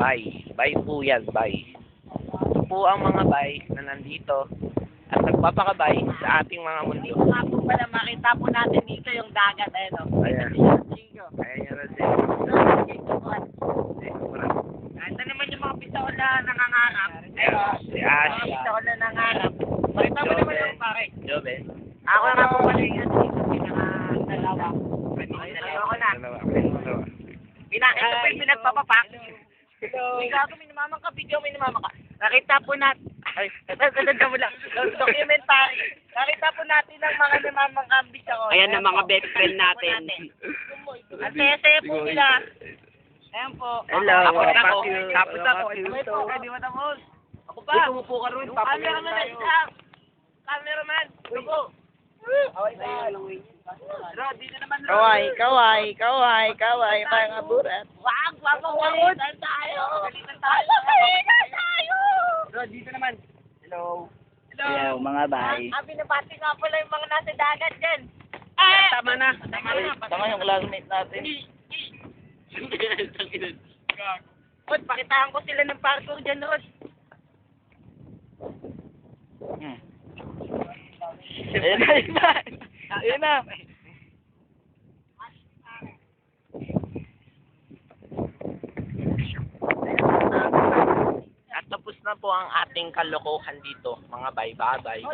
bay. Bay po yan, bay. Ito po ang mga bay na nandito at nagpapakabay sa ating mga mundo. Nga po pala, makita po natin dito yung dagat. Ayan o. Ayan. Chingo. Ayan yan na Ito naman yung mga pisaon na nangangarap. Si Ash. Mga pisaon na nangangarap. Makita mo naman yung pare. Joven. Ako nga po pala yung pinaka-dalawa. Ayoko na. Ito po yung pinagpapapak. Ikaw ko minumamang ka, video minumamang ka. Nakita po natin, ay, tatanda mo lang, documentary. Nakita po natin ang mga namamang ambisyon. Ayan ang mga best friend natin. Ang saya-saya po nila. Ayan po. Hello. Tapos ako. Tapos ako. Wait po, hindi mo tapos. Ako pa. Umupo ka rin. Cameraman na isa. Cameraman. Ito po. Away tayo. Bro, dito naman. Kaway, mga burat. Wag tayo. Galitan tayo. Bro, dito naman. Hello. Hello, mga bay. Binabati nga pala yung mga nasa dagat dyan. Tama na. Tama yung classmate natin. Rod, pakitaan ko sila ng parkour dyan, Rod. Ayan na, iba. Ayan na. At tapos na po ang ating kalokohan dito, mga bay. Bye-bye.